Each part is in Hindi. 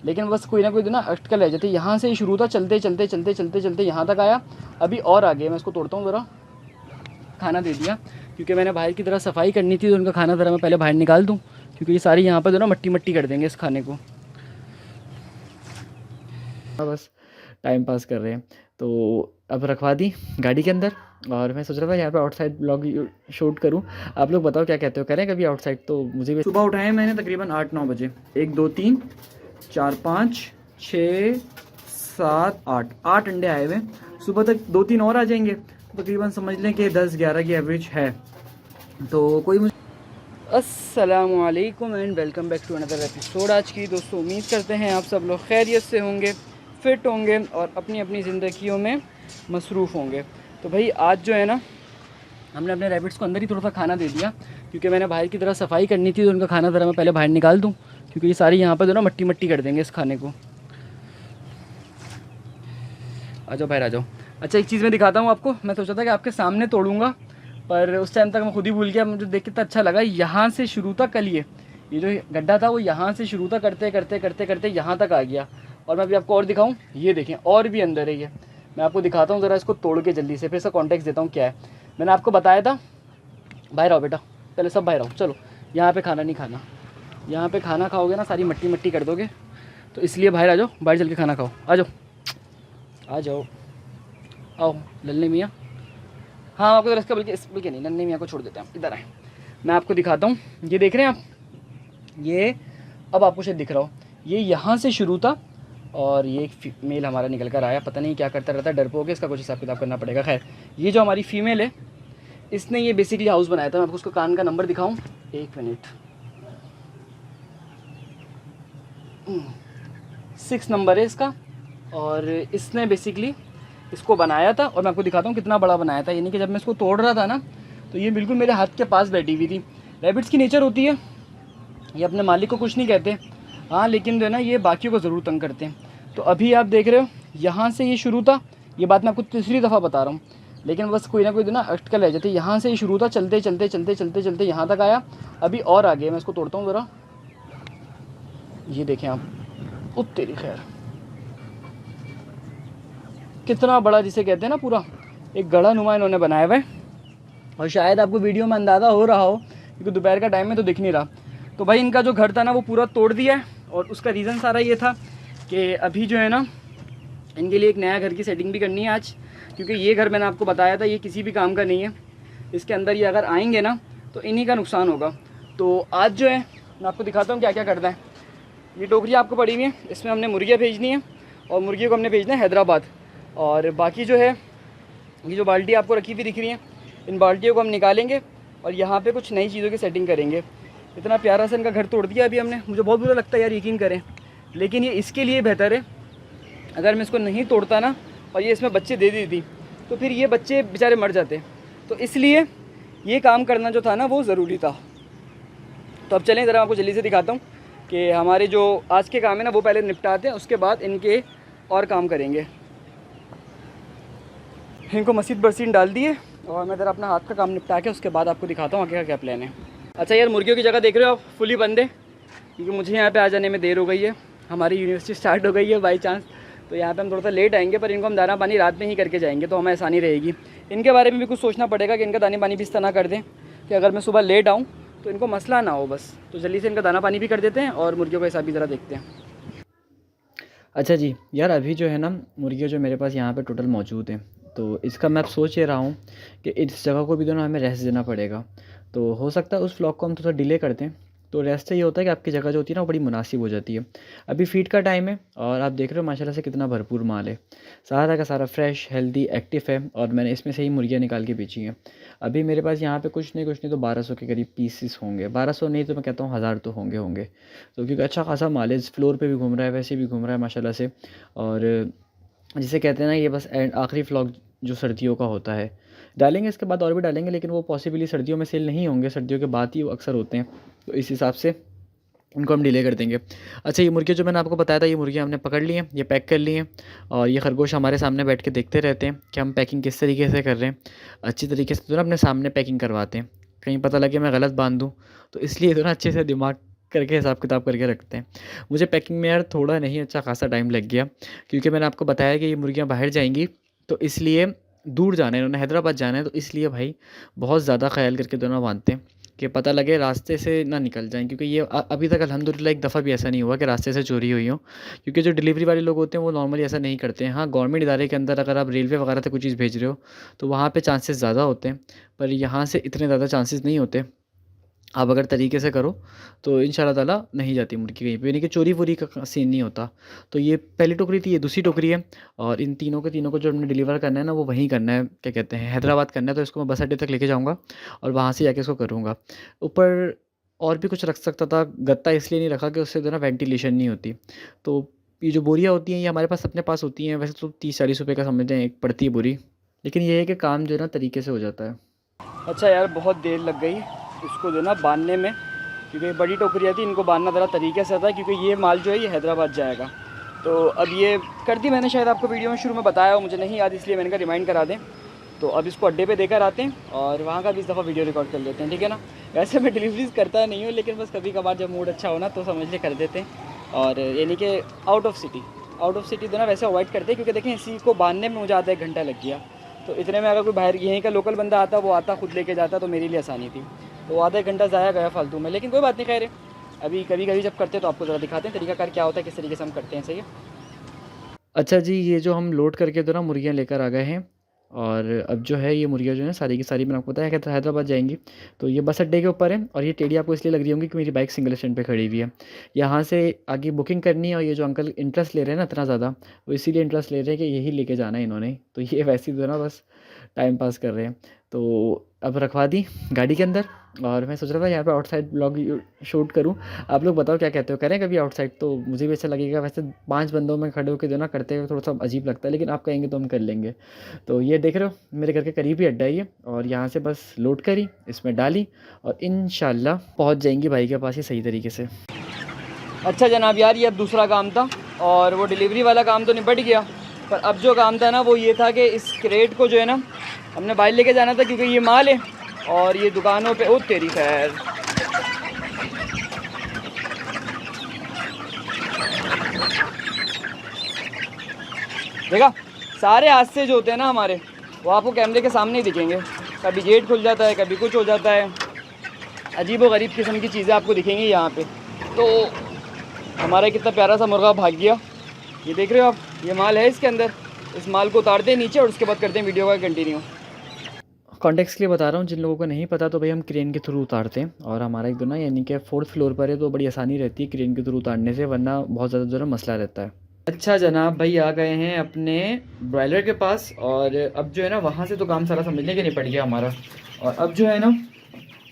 लेकिन बस कोई ना कोई ना अटकल रह जाती है। यहाँ से ही शुरू था, चलते चलते चलते चलते चलते यहाँ तक आया, अभी और आगे। मैं इसको तोड़ता हूँ ज़रा। खाना दे दिया क्योंकि मैंने बाहर की तरह सफाई करनी थी, तो उनका खाना ज़रा मैं पहले बाहर निकाल दूँ, क्योंकि ये सारी यहाँ पर जो ना मट्टी मट्टी कर देंगे इस खाने को। हाँ, बस टाइम पास कर रहे हैं। तो अब रखवा दी गाड़ी के अंदर, और मैं सोच रहा था यहाँ पे आउटसाइड ब्लॉग शूट करूँ। आप लोग बताओ क्या कहते हो, करें कभी आउटसाइड? तो मुझे भी सुबह उठाए मैंने तकरीबन 8-9 बजे। 1 2 3 4 5 6 7 8 8 अंडे आए हुए। सुबह तक 2-3 और आ जाएंगे, तकरीबन समझ लें कि 10-11 की एवरेज है। तो कोई मुझे अस्सलामुअलैकुम and welcome back to another episode. आज की दोस्तों उम्मीद करते हैं आप सब लोग खैरियत से होंगे, फ़िट होंगे और अपनी अपनी ज़िंदगियों में मसरूफ़ होंगे। तो भाई आज जो है ना, हमने अपने रैबिट्स को अंदर ही थोड़ा सा खाना दे दिया, क्योंकि मैंने बाहर की तरह सफाई करनी थी, तो उनका खाना ज़रा मैं पहले बाहर निकाल दूँ, क्योंकि ये सारी यहाँ पर जो ना मट्टी मट्टी कर देंगे इस खाने को। आ जाओ बाहर आ जाओ। अच्छा, एक चीज़ मैं दिखाता हूँ आपको। मैं सोचा था कि आपके सामने तोड़ूंगा, पर उस टाइम तक मैं खुद ही भूल गया। मुझे देख के इतना अच्छा लगा। यहाँ से शुरू तक कल ये जो गड्ढा था वो यहाँ से शुरू तक करते करते करते करते यहाँ तक आ गया। और मैं अभी आपको और दिखाऊँ, ये देखें और भी अंदर है ये। मैं आपको दिखाता हूँ ज़रा इसको तोड़ के जल्दी से, फिर इसका कॉन्टेक्स्ट देता हूँ क्या है। मैंने आपको बताया था, बाहर आओ बेटा, पहले सब बाहर आओ। चलो, यहाँ पर खाना नहीं खाना, यहाँ पर खाना खाओगे ना सारी मट्टी मट्टी कर दोगे, तो इसलिए बाहर आ जाओ, बाहर चल के खाना खाओ। आ जाओ आ जाओ, आओ लल्ले मियाँ। हाँ, आपको रस्का बल्कि नहीं, नन्हे मियाँ को छोड़ देते हैं, इधर आए। मैं आपको दिखाता हूँ, ये देख रहे हैं आप, ये अब आपको शायद दिख रहा हो, ये यहाँ से शुरू था और ये एक फीमेल हमारा निकल कर आया। पता नहीं क्या करता रहता है, डरपोक है, इसका कुछ हिसाब किताब करना पड़ेगा। खैर, ये जो हमारी फ़ीमेल है, इसने ये बेसिकली हाउस बनाया था। मैं आपको उसको कान का नंबर दिखाऊँ, 1 मिनट। 6 नंबर है इसका, और इसने बेसिकली इसको बनाया था। और मैं आपको दिखाता हूँ कितना बड़ा बनाया था। यानी कि जब मैं इसको तोड़ रहा था ना, तो ये बिल्कुल मेरे हाथ के पास बैठी हुई थी। रैबिट्स की नेचर होती है, ये अपने मालिक को कुछ नहीं कहते, हाँ, लेकिन जो है ना ये बाकियों को ज़रूर तंग करते हैं। तो अभी आप देख रहे हो, यहाँ से ये शुरू था। ये बात मैं आपको तीसरी दफ़ा बता रहा हूँ, लेकिन बस कोई ना कोई ना अटकल रह जाती है। यहाँ से ही शुरू था, चलते चलते चलते चलते चलते यहाँ तक आया, अभी और आगे। मैं इसको तोड़ता हूँ ज़रा, ये देखें आप। तेरी खैर, कितना बड़ा, जिसे कहते हैं ना पूरा एक गढ़ा नुमा इन्होंने बनाया हुआ है। और शायद आपको वीडियो में अंदाज़ा हो रहा हो, क्योंकि दोपहर का टाइम है तो दिख नहीं रहा। तो भाई इनका जो घर था ना वो पूरा तोड़ दिया है, और उसका रीज़न सारा ये था कि अभी जो है ना इनके लिए एक नया घर की सेटिंग भी करनी है आज, क्योंकि ये घर मैंने आपको बताया था ये किसी भी काम का नहीं है। इसके अंदर ये अगर आएंगे ना तो इन्हीं का नुकसान होगा। तो आज जो है मैं आपको दिखाता हूँ क्या क्या करना है। ये टोकरी आपको पड़ी हुई है, इसमें हमने मुर्गियाँ भेजनी है, और मुर्गियों को हमने भेजना है हैदराबाद। और बाकी जो है ये जो बाल्टी आपको रखी हुई दिख रही है, इन बाल्टियों को हम निकालेंगे और यहाँ पे कुछ नई चीज़ों की सेटिंग करेंगे। इतना प्यारा सा इनका घर तोड़ दिया अभी हमने, मुझे बहुत बुरा लगता है यार, यकीन करें, लेकिन ये इसके लिए बेहतर है। अगर मैं इसको नहीं तोड़ता ना और ये इसमें बच्चे दे देती, तो फिर ये बच्चे बेचारे मर जाते। तो इसलिए ये काम करना जो था ना वो ज़रूरी था। तो अब चलें ज़रा आपको जल्दी से दिखाता हूँ कि हमारे जो आज के काम है ना वो पहले निपटाते हैं, उसके बाद इनके और काम करेंगे। इनको मस्जिद बरसीन डाल दिए, और मैं ज़रा अपना हाथ का काम निपटा के उसके बाद आपको दिखाता हूँ आगे का क्या प्लान है। अच्छा यार, मुर्गियों की जगह देख रहे हो आप, फुली बंद है, क्योंकि मुझे यहाँ पे आ जाने में देर हो गई है। हमारी यूनिवर्सिटी स्टार्ट हो गई है बाई चांस, तो यहाँ पे हम थोड़ा सा लेट आएंगे, पर इनको हम दाना पानी रात में ही करके जाएंगे, तो हमें आसानी रहेगी। इनके बारे में भी कुछ सोचना पड़ेगा कि इनका दाना पानी भी इस तरह कर दें कि अगर मैं सुबह लेट आऊँ तो इनको मसला ना हो बस। तो जल्दी से इनका दाना पानी भी कर देते हैं और मुर्गियों का हिसाब भी ज़रा देखते हैं। अच्छा जी यार, अभी जो है ना मुर्गियाँ जो मेरे पास यहाँ पे टोटल मौजूद हैं, तो इसका मैं अब सोच ये रहा हूँ कि इस जगह को भी दोनों हमें रेस्ट देना पड़ेगा। तो हो सकता है उस व्लॉग को हम थोड़ा डिले कर दें, तो रेस्ट से ये होता है कि आपकी जगह जो होती है ना वो बड़ी मुनासिब हो जाती है। अभी फीड का टाइम है, और आप देख रहे हो माशाल्लाह से कितना भरपूर माल है, सारा का सारा फ्रेश हेल्दी एक्टिव है, और मैंने इसमें से ही मुर्गियाँ निकाल के बेची हैं। अभी मेरे पास यहाँ पे कुछ नहीं तो 1200 के करीब पीसेस होंगे, 1200 नहीं तो मैं कहता हूँ 1000 तो होंगे। तो क्योंकि अच्छा खासा माल है, फ्लोर पे भी घूम रहा है, वैसे भी घूम रहा है माशाल्लाह से। और जिसे कहते हैं ना, ये बस आखिरी फ्लॉग जो सर्दियों का होता है, डालेंगे इसके बाद और भी डालेंगे, लेकिन वो पॉसिबली सर्दियों में सेल नहीं होंगे, सर्दियों के बाद ही वो अक्सर होते हैं, तो इस हिसाब से इनको हम डिले कर देंगे। अच्छा, ये मुर्गियाँ जो मैंने आपको बताया था, ये मुर्गियाँ हमने पकड़ ली हैं, ये पैक कर ली हैं, और ये खरगोश हमारे सामने बैठ के देखते रहते हैं कि हम पैकिंग किस तरीके से कर रहे हैं। अच्छी तरीके से तो ना अपने सामने पैकिंग करवाते हैं, कहीं पता लगे मैं गलत बांध दूँ, तो इसलिए तो ना अच्छे से दिमाग करके हिसाब किताब करके रखते हैं। मुझे पैकिंग में यार थोड़ा नहीं अच्छा खासा टाइम लग गया, क्योंकि मैंने आपको बताया कि ये मुर्गियाँ बाहर जाएंगी, तो इसलिए दूर जाना है, इन्होंने हैदराबाद जाना है, तो इसलिए भाई बहुत ज़्यादा ख्याल करके दोनों बांधते हैं कि पता लगे रास्ते से ना निकल जाएं, क्योंकि ये अभी तक अल्हम्दुलिल्लाह एक दफ़ा भी ऐसा नहीं हुआ कि रास्ते से चोरी हुई हो, क्योंकि जो डिलीवरी वाले लोग होते हैं वो नॉर्मली ऐसा नहीं करते हैं। हाँ, गवर्नमेंट इदारे के अंदर अगर आप रेलवे वगैरह से कोई चीज़ भेज रहे हो तो वहाँ पे चांसेस ज़्यादा होते हैं, पर यहाँ से इतने ज़्यादा चांसेस नहीं होते। आप अगर तरीके से करो तो इंशाल्लाह ताला नहीं जाती मुर्गी कहीं पे, यानी कि चोरी वोरी का सीन नहीं होता। तो ये पहली टोकरी थी, ये दूसरी टोकरी है, और इन तीनों के तीनों को जो हमने डिलीवर करना है ना, वो वहीं करना है, क्या कहते हैं, हैदराबाद करना है। तो इसको मैं बस अड्डे तक लेके जाऊँगा और वहाँ से जाके इसको करूँगा। ऊपर और भी कुछ रख सकता था, गत्ता इसलिए नहीं रखा कि उससे जो है ना वेंटिलेशन नहीं होती। तो ये जो बोरियाँ होती हैं ये हमारे पास अपने पास होती हैं, वैसे तो 30-40 रुपये का समझते हैं एक पड़ती है बोरी, लेकिन ये है कि काम जो है ना तरीके से हो जाता है। अच्छा यार, बहुत देर लग गई इसको जो है ना बांधने में, क्योंकि बड़ी टोकरियाँ थी, इनको बांधना ज़रा तरीके से था, क्योंकि ये माल जो है ये हैदराबाद जाएगा। तो अब ये कर दी मैंने, शायद आपको वीडियो में शुरू में बताया हो, मुझे नहीं याद, इसलिए मैंने कहा रिमाइंड करा दें। तो अब इसको अड्डे पे देकर आते हैं और वहाँ का भी इस दफ़ा वीडियो रिकॉर्ड कर लेते हैं, ठीक है ना। वैसे मैं डिलीवरीज करता नहीं हूँ, लेकिन बस कभी कभार जब मूड अच्छा हो ना तो समझ ले कर देते हैं। और यानी कि आउट ऑफ सिटी तो ना वैसे अवॉइड करते हैं, क्योंकि देखें इसी को बांधने में मुझे आधा 1 घंटा लग गया। तो इतने में अगर कोई बाहर यहीं का लोकल बंदा आता, वो आता खुद लेके जाता, तो मेरे लिए आसानी थी। तो आधा 1 घंटा ज़ाया गया फालतू में, लेकिन कोई बात नहीं, खैर है। अभी कभी कभी जब करते हैं तो आपको ज़रा दिखाते हैं तरीकाकार क्या होता है, किस तरीके से हम करते हैं, सही है। अच्छा जी, ये जो हम लोड करके तो ना मुर्गियाँ लेकर आ गए हैं, और अब जो है ये मुर्गियाँ जो है सारी की सारी मैंने आपको बताया कि हैदराबाद जाएंगी। तो ये बस अड्डे के ऊपर है, और ये टेढ़ी आपको इसलिए लग रही होंगी कि मेरी बाइक सिंगल स्टैंड पे खड़ी हुई है। यहाँ से आगे बुकिंग करनी है, और ये जो अंकल इंटरेस्ट ले रहे हैं ना इतना ज़्यादा, वो इसीलिए इंटरेस्ट ले रहे हैं कि यही लेके जाना है इन्होंने। तो ये वैसे ही तो ना बस टाइम पास कर रहे हैं। तो अब रखवा दी गाड़ी के अंदर, और मैं सोच रहा था यहाँ पे आउटसाइड ब्लॉग शूट करूँ। आप लोग बताओ क्या कहते हो, करें कभी आउटसाइड? तो मुझे भी अच्छा लगेगा। वैसे 5 बंदों में खड़े होकर जो ना करते हुए थोड़ा सा अजीब लगता है, लेकिन आप कहेंगे तो हम कर लेंगे। तो ये देख रहे हो मेरे घर के करीब ही अड्डा ही है, और यहाँ से बस लोड करी, इसमें डाली, और इंशाल्लाह पहुँच जाएंगी भाई के पास ये सही तरीके से। अच्छा जनाब यार, ये अब दूसरा काम था, और वो डिलीवरी वाला काम तो निपट गया, पर अब जो काम था ना वो ये था कि इस क्रेट को जो है ना हमने बाहर लेके जाना था, क्योंकि ये माल है और ये दुकानों पे, ओ तेरी खैर, देखा सारे हादसे जो होते हैं ना हमारे, वो आपको कैमरे के सामने ही दिखेंगे। कभी गेट खुल जाता है, कभी कुछ हो जाता है, अजीब व गरीब किस्म की चीज़ें आपको दिखेंगी यहाँ पे। तो हमारा कितना प्यारा सा मुर्गा भाग गया, ये देख रहे हो आप, ये माल है इसके अंदर। इस माल को उतारते हैं नीचे और उसके बाद करते हैं वीडियो का कंटिन्यू। कॉन्टेक्स्ट के लिए बता रहा हूँ, जिन लोगों को नहीं पता, तो भाई हम क्रेन के थ्रू उतारते हैं, और हमारा एक दोना यानी कि 4th फ्लोर पर है, तो बड़ी आसानी रहती है क्रेन के थ्रू उतारने से, वरना बहुत ज़्यादा जो है मसला रहता है। अच्छा जनाब, भाई आ गए हैं अपने ब्रॉयलर के पास, और अब जो है ना वहाँ से तो काम सारा समझने के निपट गया हमारा, और अब जो है ना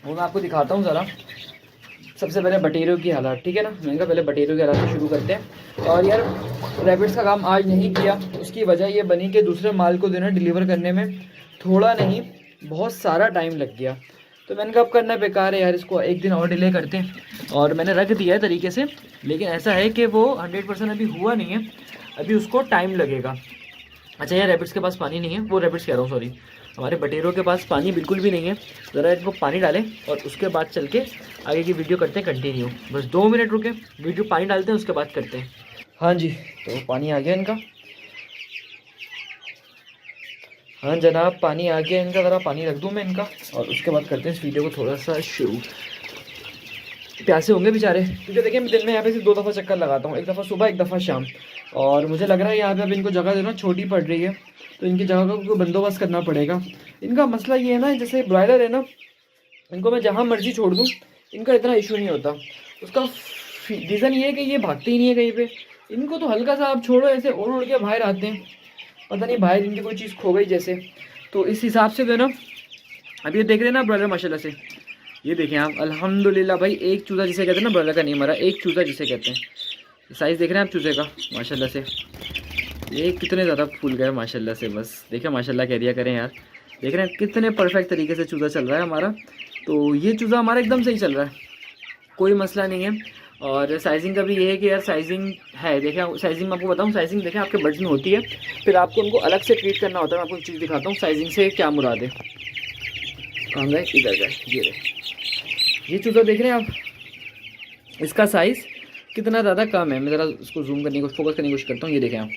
वो मैं आपको दिखाता हूँ ज़रा। सबसे पहले बटेरों की हालात, ठीक है ना, मैंने कहा पहले बटेरों की हालात से शुरू करते हैं। और यार रैबिट्स का काम आज नहीं किया, उसकी वजह ये बनी कि दूसरे माल को देना डिलीवर करने में थोड़ा नहीं बहुत सारा टाइम लग गया। तो मैंने कहा अब करना बेकार है यार, इसको एक दिन और डिले करते हैं, और मैंने रख दिया है तरीके से। लेकिन ऐसा है कि वो 100% अभी हुआ नहीं है, अभी उसको टाइम लगेगा। अच्छा यार, रैबिट्स के पास पानी नहीं है, वो रैबिट्स कह रहा हूँ सॉरी, हमारे बटेरों के पास पानी बिल्कुल भी नहीं है। ज़रा इनको पानी डालें और उसके बाद चल के आगे की वीडियो करते हैं कंटिन्यू। बस 2 मिनट रुके, वीडियो पानी डालते हैं उसके बाद करते हैं। हाँ जी, तो पानी आ गया इनका। हाँ जनाब, पानी आ गया इनका, ज़रा पानी रख दूँ मैं इनका, और उसके बाद करते हैं इस वीडियो को थोड़ा सा शुरू। प्यासे होंगे बेचारे, क्योंकि देखिए मैं दिन में यहाँ पे सिर्फ 2 दफ़ा चक्कर लगाता हूँ, एक दफ़ा सुबह एक दफ़ा शाम, और मुझे लग रहा है यहाँ पे अब इनको जगह देना छोटी पड़ रही है, तो इनकी जगह का कोई बंदोबस्त करना पड़ेगा। इनका मसला ये है ना, जैसे ब्रॉयलर है ना, इनको मैं जहाँ मर्जी छोड़ दूँ इनका इतना इशू नहीं होता। उसका रीज़न ये है कि ये भागते ही नहीं है कहीं पे। इनको तो हल्का सा आप छोड़ो, ऐसे उड़ उड़ के बाहर आते हैं, पता नहीं बाहर इनकी कोई चीज़ खो गई जैसे। तो इस हिसाब से जो है ना, अब ये देख रहे हैं ना ब्रॉयलर माशाल्लाह से, ये देखें आप, अल्हम्दुलिल्लाह भाई, एक चूज़ा जिसे कहते हैं ना, ब्रॉयलर का नहीं मरा, एक चूज़ा जिसे कहते हैं। साइज़ देख रहे हैं आप चूज़े का माशाल्लाह से, ये कितने ज़्यादा फूल गए माशाल्लाह से। बस देखें, माशाल्लाह कह दिया करें यार, देख रहे हैं कितने परफेक्ट तरीके से चूज़ा चल रहा है हमारा। तो ये चूज़ा हमारा एकदम सही चल रहा है, कोई मसला नहीं है। और साइजिंग का भी ये है कि यार साइजिंग है, देखें साइजिंग मैं आपको बताऊँ, साइजिंग देखें आपके बर्ड्स में होती है, फिर आपको उनको अलग से ट्रीट करना होता है। मैं आपको एक चीज़ दिखाता हूँ साइजिंग से क्या मुराद है। कहाँ गए, इधर गए, ये चूज़ा देख रहे हैं आप, इसका साइज़ कितना ज़्यादा कम है। मैं ज़रा उसको जूम करने की फोकस करने की कोशिश करता हूँ। ये देखें आप,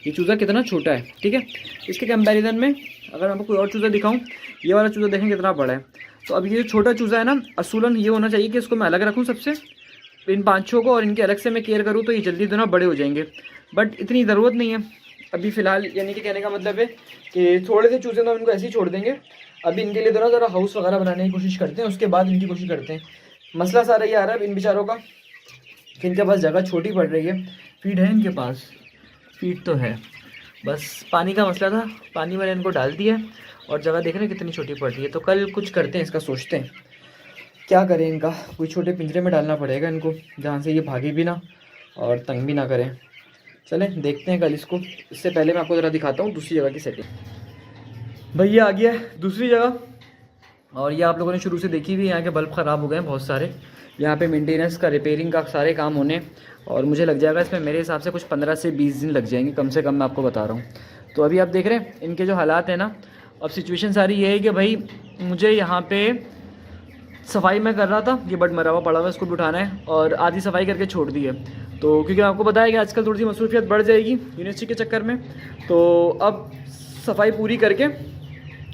ये चूज़ा कितना छोटा है, ठीक है। इसके कंपैरिजन में अगर मैं आपको कोई और चूज़ा दिखाऊँ, ये वाला चूज़ा देखें कितना बड़ा है। तो अब ये जो छोटा चूज़ा है ना, असूलन ये होना चाहिए कि इसको मैं अलग रखूँ सबसे, इन 5-6 को, और इनके अलग से मैं केयर करूँ तो ये जल्दी दोनों बड़े हो जाएंगे। बट इतनी ज़रूरत नहीं है अभी फ़िलहाल, यानी कि कहने का मतलब है कि थोड़े से चूज़े तो हम इनको ऐसे ही छोड़ देंगे। अभी इनके लिए दोनों ज़रा हाउस वगैरह बनाने की कोशिश करते हैं, उसके बाद इनकी कोशिश करते हैं। मसला सारा ये आ रहा है इन बेचारों का कि इनके पास जगह छोटी पड़ रही है। फीड है इनके पास, फीड तो है, बस पानी का मसला था, पानी मैंने इनको डाल दिया और जगह देख रहे हैं कितनी छोटी पड़ रही है। तो कल कुछ करते हैं, इसका सोचते हैं क्या करें। इनका कोई छोटे पिंजरे में डालना पड़ेगा इनको, जहाँ से ये भागे भी ना और तंग भी ना करें। चलें देखते हैं कल इसको। इससे पहले मैं आपको ज़रा दिखाता हूँ दूसरी जगह की सेटिंग। भाई ये आ गया है दूसरी जगह, और ये आप लोगों ने शुरू से देखी हुई। यहाँ के बल्ब ख़राब हो गए हैं बहुत सारे, यहाँ पे मेंटेनेंस का, रिपेयरिंग का सारे काम होने, और मुझे लग जाएगा इसमें मेरे हिसाब से कुछ 15 से 20 दिन लग जाएंगे कम से कम, मैं आपको बता रहा हूँ। तो अभी आप देख रहे हैं इनके जो हालात हैं ना, अब सिचुएशन सारी ये है कि भाई मुझे यहाँ पे सफाई मैं कर रहा था, ये बट मरा हुआ पड़ा हुआ है, इसको भी उठाना है, और आधी सफाई करके छोड़ दी है। तो क्योंकि आपको पता है कि आजकल थोड़ी सी मसरूफियत बढ़ जाएगी यूनिवर्सिटी के चक्कर में, तो अब सफाई पूरी करके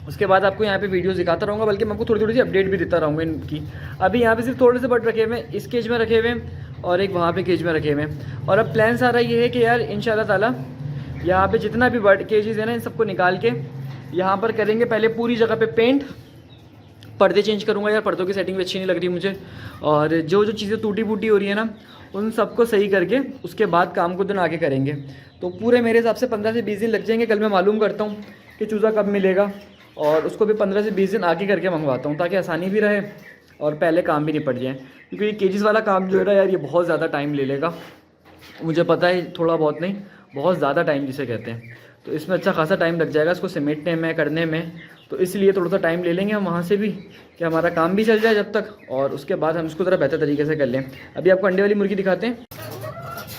उसके बाद आपको यहाँ पे वीडियोस दिखाता रहूँगा, बल्कि मैं आपको थोड़ी थोड़ी सी अपडेट भी देता रहूँगा इनकी। अभी यहाँ पे सिर्फ थोड़े से बट रखे हुए हैं, इस केज में रखे हुए हैं और एक वहाँ पे केज में रखे हुए हैं। और अब प्लान सारा ये है कि यार इंशाल्लाह ताला यहाँ पे जितना भी बर्ड केजेस है ना, इन सबको निकाल के यहाँ पर करेंगे पहले पूरी जगह पे पेंट, पर्दे चेंज करूँगा यार, पर्दों की सेटिंग भी अच्छी नहीं लग रही मुझे, और जो जो चीज़ें टूटी फूटी हो रही है ना उन सबको सही करके उसके बाद काम को दिन आगे करेंगे। तो पूरे मेरे हिसाब से 15 से 20 दिन लग जाएंगे। कल मैं मालूम करता हूँ कि चूज़ा कब मिलेगा, और उसको भी 15 से 20 दिन आगे करके मंगवाता हूँ, ताकि आसानी भी रहे और पहले काम भी निपट जाए। क्योंकि ये केजेस वाला काम जो है ना यार, ये बहुत ज़्यादा टाइम ले लेगा, मुझे पता है, थोड़ा बहुत नहीं, बहुत ज़्यादा टाइम जिसे कहते हैं। तो इसमें अच्छा खासा टाइम लग जाएगा इसको समेटने में, करने में। तो इसलिए थोड़ा सा टाइम ले लेंगे हम वहाँ से भी, कि हमारा काम भी चल जाए जब तक, और उसके बाद हम इसको ज़रा बेहतर तरीके से कर लें। अभी आपको अंडे वाली मुर्गी दिखाते हैं।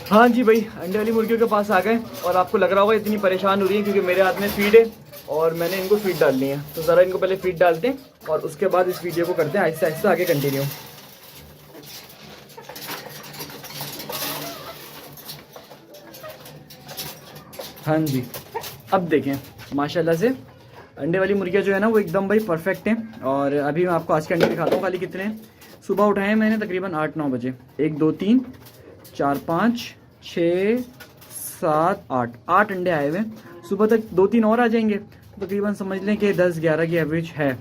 हाँ जी भाई, अंडे वाली मुर्गियों के पास आ गए, और आपको लग रहा होगा इतनी परेशान हो रही है क्योंकि मेरे हाथ में फीड है और मैंने इनको फीड डालनी है। तो ज़रा इनको पहले फीड डालते हैं और उसके बाद इस वीडियो को करते हैं आहिस्ते आहिस्ते आगे कंटिन्यू। हाँ जी, अब देखें माशाल्लाह से अंडे वाली मुर्गियाँ जो है ना वो एकदम भाई परफेक्ट हैं। और अभी मैं आपको आज के अंडे दिखाता हूँ खाली कितने हैं। सुबह उठाए हैं मैंने तकरीबन 8-9 बजे, 1 2 3 4 5 6 7 8 अंडे आए हुए हैं। सुबह तक 2-3 और आ जाएंगे, तो तकरीबन समझ लें कि 10-11 की एवरेज है।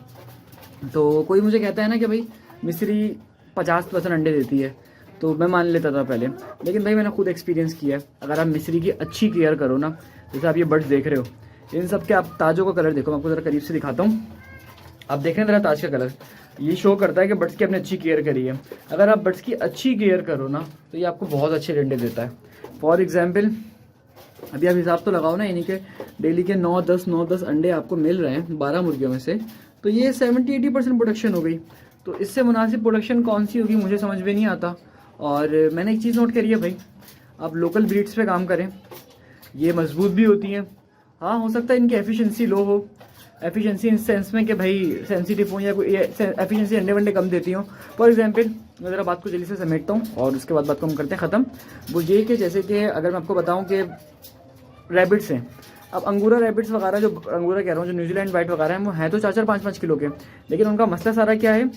तो कोई मुझे कहता है ना कि भाई मिस्री 50% अंडे देती है, तो मैं मान लेता था पहले, लेकिन भाई मैंने खुद एक्सपीरियंस किया है। अगर आप मिस्री की अच्छी केयर करो ना, जैसे आप ये बर्ड्स देख रहे हो, इन सब के आप ताजों का कलर देखो, मैं आपको ज़रा करीब से दिखाता हूँ। आप देख रहे हैं ज़रा ताज का कलर, ये शो करता है कि बर्ड्स की आपने अच्छी केयर करी है। अगर आप बर्ड्स की अच्छी केयर करो ना, तो ये आपको बहुत अच्छे अंडे देता है। फॉर एग्जाम्पल अभी आप हिसाब तो लगाओ ना, यानी कि डेली के 9-10 अंडे आपको मिल रहे हैं 12 मुर्गियों में से, तो ये 70-80% प्रोडक्शन हो गई। तो इससे मुनासिब प्रोडक्शन कौन सी होगी मुझे समझ में नहीं आता। और मैंने एक चीज़ नोट करी है भाई, आप लोकल ब्रीड्स पे काम करें, ये मजबूत भी होती हैं। हाँ, हो सकता है इनकी एफिशिएंसी लो हो, एफिशिएंसी इन सेंस में कि भाई सेंसिटिव हो या कोई एफिशिएंसी अंडे वंडे कम देती हो। फॉर एग्जांपल मैं ज़रा बात को जल्दी से समेटता हूँ और उसके बाद बात को हम करते हैं ख़त्म। वो ये कि जैसे कि अगर मैं आपको बताऊँ कि रैबिट्स हैं, अब अंगूरा रैबिट्स वगैरह, जो अंगूरा कह रहा हूँ, जो न्यूजीलैंड वाइट वगैरह हैं, वो हैं तो 4-4 5-5 किलो के, लेकिन उनका मसला सारा क्या है,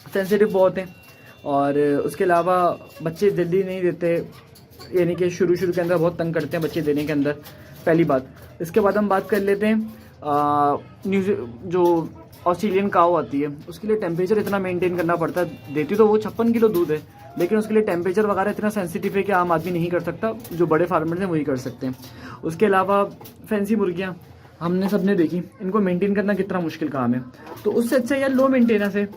सेंसिटिव बहुत है। और उसके अलावा बच्चे जल्दी नहीं देते, यानी कि शुरू के अंदर बहुत तंग करते हैं बच्चे देने के अंदर, पहली बात। इसके बाद हम बात कर लेते हैं जो ऑस्ट्रेलियन काऊ आती है, उसके लिए टेम्परेचर इतना मेंटेन करना पड़ता है। देती तो वो 56 किलो दूध है, लेकिन उसके लिए टेम्परेचर वगैरह इतना सेंसिटिव है कि आम आदमी नहीं कर सकता, जो बड़े फार्मर्स हैं वही कर सकते हैं। उसके अलावा फैंसी मुर्गियाँ हमने सबने देखी, इनको मेंटेन करना कितना मुश्किल काम है। तो उससे अच्छा यार लो मेंटेनेंस है,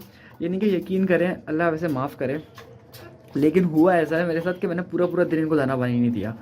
यानी कि यकीन करें, अल्लाह वैसे माफ़ करे, लेकिन हुआ ऐसा है मेरे साथ कि मैंने पूरा दिन इनको दाना पानी नहीं दिया।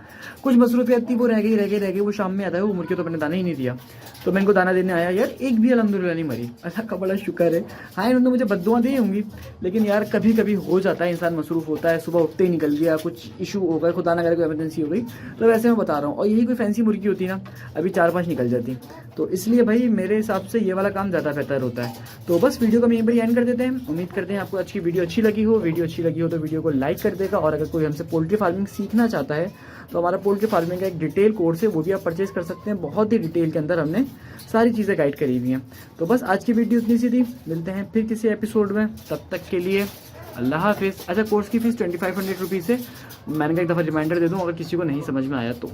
कुछ मसरूफियत थी, वो रह गई। वो शाम में आता है, वो मुर्गी तो मैंने दाना ही नहीं दिया। तो मैं इनको दाना देने आया यार, एक भी अल्हम्दुलिल्लाह नहीं मरी, अल्लाह का बड़ा शुक्र है। हाँ, इन्होंने मुझे बद्दुआ दी होंगी, लेकिन यार कभी कभी हो जाता है, इंसान मसरूफ़ होता है, सुबह उठते ही निकल गया, कुछ इशू हो गया, खुदा ना करे कोई इमरजेंसी हो गई, तो वैसे मैं बता रहा हूँ। और यही कोई फैंसी मुर्गी होती ना, अभी 4-5 निकल जाती। तो इसलिए भाई मेरे हिसाब से ये वाला काम ज़्यादा बेहतर होता है। तो बस वीडियो को हम यहीं पर एंड कर देते हैं। उम्मीद करते हैं आपको आज की वीडियो अच्छी लगी हो। वीडियो अच्छी लगी हो तो वीडियो को लाइक कर देगा। और अगर कोई हमसे पोल्ट्री फार्मिंग सीखना चाहता है तो हमारा पोल्ट्री फार्मिंग का एक डिटेल कोर्स है, वो भी आप परचेज़ कर सकते हैं। बहुत ही डिटेल के अंदर हमने सारी चीज़ें गाइड करी हुई हैं। तो बस आज की वीडियो इतनी सी थी, मिलते हैं फिर किसी एपिसोड में, तब तक के लिए अल्लाह हाफिज़। अच्छा, कोर्स की फ़ीस 2500 रुपीज़ है। मैंने कहा एक दफ़ा रिमाइंडर दे दूँ अगर किसी को नहीं समझ में आया तो।